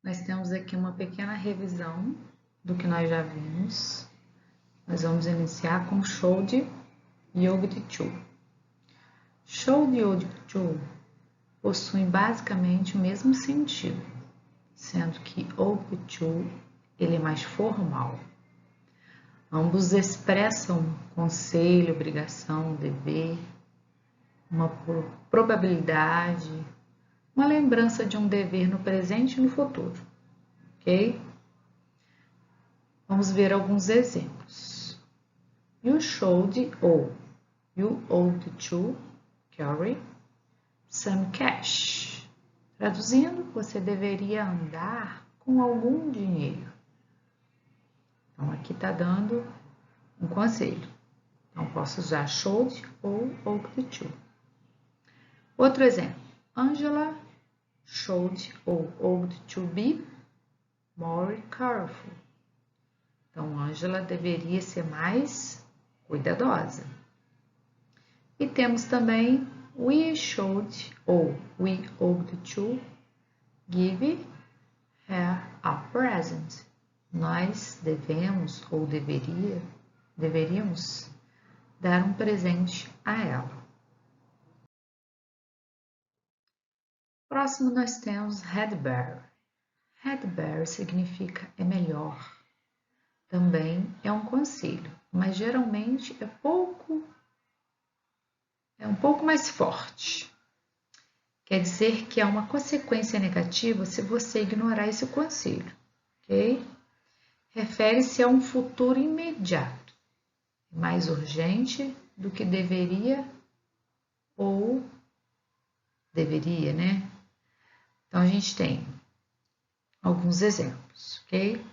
Nós temos aqui uma pequena revisão do que nós já vimos. Nós vamos iniciar com should e ought to. Should e ought to possuem basicamente o mesmo sentido, sendo que ought to ele é mais formal. Ambos expressam conselho, obrigação, dever, uma probabilidade, uma lembrança de um dever no presente e no futuro, ok? Vamos ver alguns exemplos. You should ou you ought to carry some cash. Traduzindo, você deveria andar com algum dinheiro. Então, aqui está dando um conselho. Então, posso usar should ou ought to. Outro exemplo. Angela should ou ought to be more careful. Então, Angela deveria ser mais cuidadosa. E temos também we should ou we ought to give her a present. Nós devemos ou deveríamos dar um presente a ela. Próximo nós temos had better. Had better significa é melhor. Também é um conselho, mas geralmente é um pouco mais forte. Quer dizer que é uma consequência negativa se você ignorar esse conselho, ok? Refere-se a um futuro imediato, mais urgente do que deveria ou deveria, né? Então, a gente tem alguns exemplos, ok?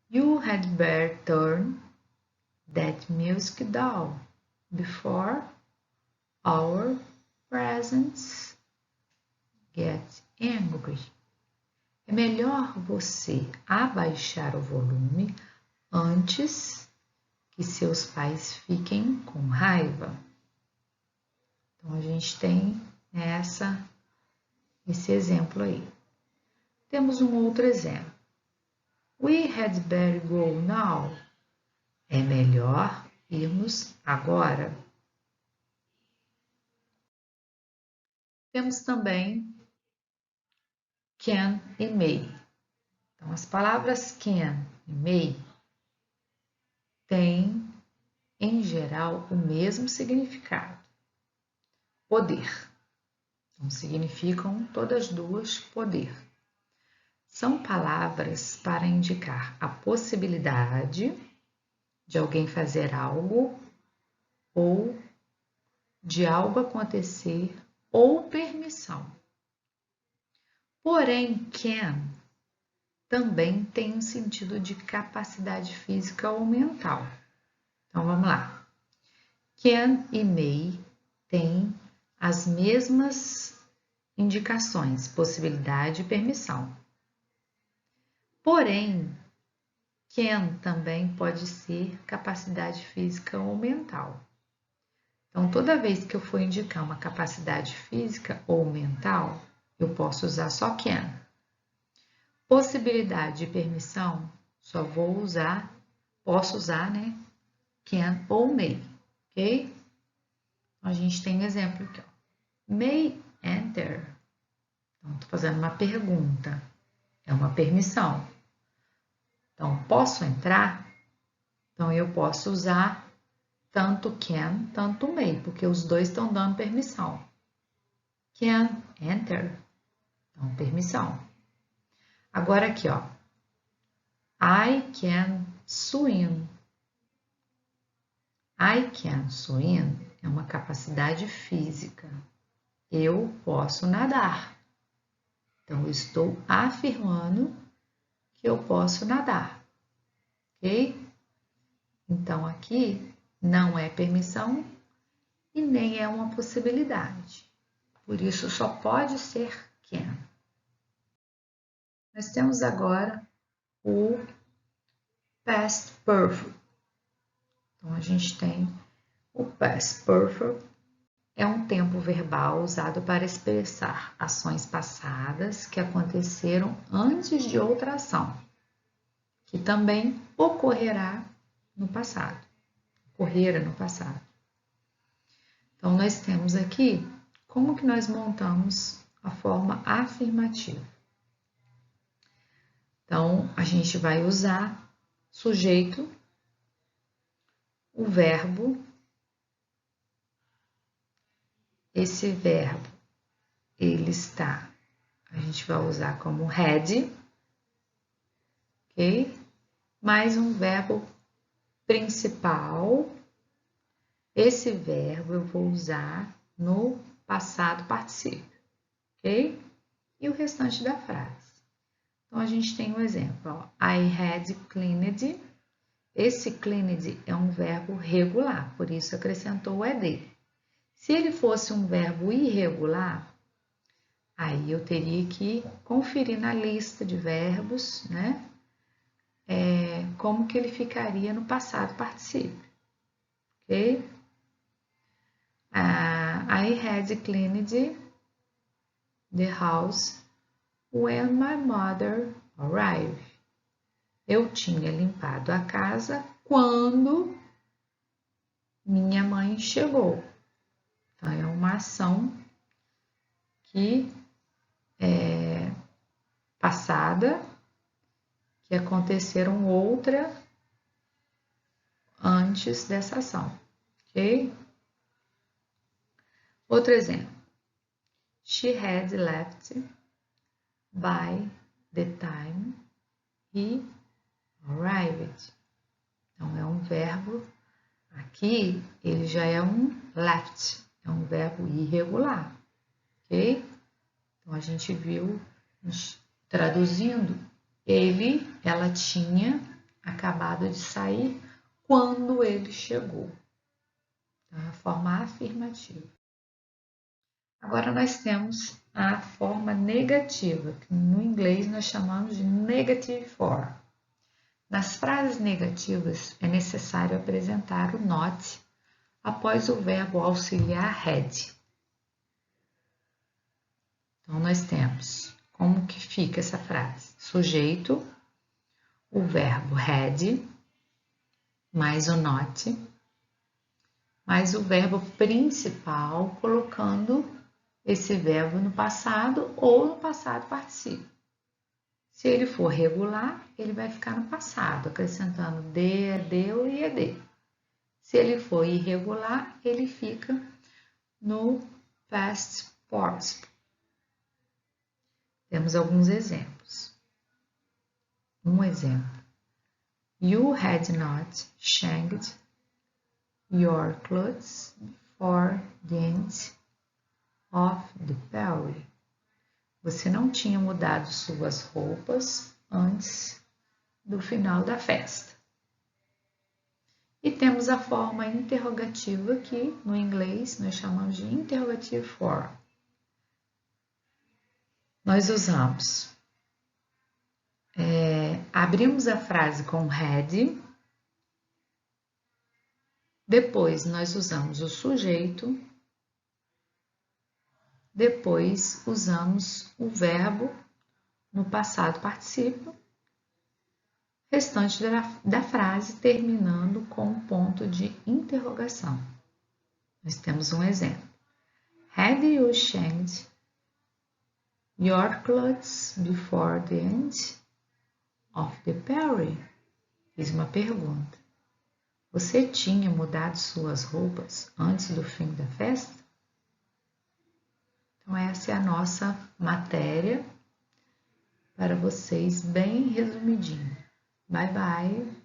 You had better turn that music down before our presents get angry. É melhor você abaixar o volume antes que seus pais fiquem com raiva. Então, a gente tem esse exemplo aí. Temos um outro exemplo. We had better go now. É melhor irmos agora. Temos também can e may. Então, as palavras can e may têm, em geral, o mesmo significado. Poder. Então, significam todas duas poder. São palavras para indicar a possibilidade de alguém fazer algo ou de algo acontecer ou permissão. Porém, can também tem um sentido de capacidade física ou mental. Então, vamos lá. Can e may têm as mesmas indicações, possibilidade e permissão. Porém, can também pode ser capacidade física ou mental. Então, toda vez que eu for indicar uma capacidade física ou mental, eu posso usar só can. Possibilidade e permissão, posso usar, né? Can ou may, ok? A gente tem um exemplo aqui, ó. May enter. Então, estou fazendo uma pergunta. É uma permissão. Então, posso entrar? Então, eu posso usar tanto can, tanto may, porque os dois estão dando permissão. Can enter. Então, permissão. Agora aqui, ó. I can swim. I can swim é uma capacidade física. Eu posso nadar. Então, eu estou afirmando que eu posso nadar, ok? Então, aqui não é permissão e nem é uma possibilidade. Por isso, só pode ser can. Nós temos agora o past perfect. Então, a gente tem o past perfect é um tempo verbal usado para expressar ações passadas que aconteceram antes de outra ação, que também ocorrerá no passado. Ocorrera no passado. Então, nós temos aqui como que nós montamos a forma afirmativa. Então, a gente vai usar sujeito, o verbo. Esse verbo, ele está, a gente vai usar como had, ok? Mais um verbo principal. Esse verbo eu vou usar no passado particípio, ok? E o restante da frase. Então, a gente tem um exemplo, ó. I had cleaned. Esse cleaned é um verbo regular, por isso acrescentou o ed. Se ele fosse um verbo irregular, aí eu teria que conferir na lista de verbos, né? Como que ele ficaria no passado particípio, ok? I had cleaned the house when my mother arrived. Eu tinha limpado a casa quando minha mãe chegou. Então, é uma ação que é passada, que aconteceram outra antes dessa ação, ok? Outro exemplo. She had left by the time he arrived. Então, é um verbo, aqui ele já é um left, é um verbo irregular, ok? Então, a gente viu, traduzindo, ela tinha acabado de sair quando ele chegou. Então, é a forma afirmativa. Agora, nós temos a forma negativa, que no inglês nós chamamos de negative form. Nas frases negativas, é necessário apresentar o not após o verbo auxiliar had. Então, nós temos como que fica essa frase? Sujeito, o verbo had, mais o not, mais o verbo principal, colocando esse verbo no passado ou no passado particípio. Se ele for regular, ele vai ficar no passado, acrescentando de, deu e ed. Se ele for irregular, ele fica no past participle. Temos alguns exemplos. Um exemplo. You had not changed your clothes before the end of the party. Você não tinha mudado suas roupas antes do final da festa. E temos a forma interrogativa que no inglês nós chamamos de interrogative form. Nós usamos, abrimos a frase com had, depois nós usamos o sujeito, depois usamos o verbo no passado particípio, restante da frase terminando com um ponto de interrogação. Nós temos um exemplo. Had you changed your clothes before the end of the party? Fiz uma pergunta. Você tinha mudado suas roupas antes do fim da festa? Então, essa é a nossa matéria para vocês, bem resumidinho. Bye, bye!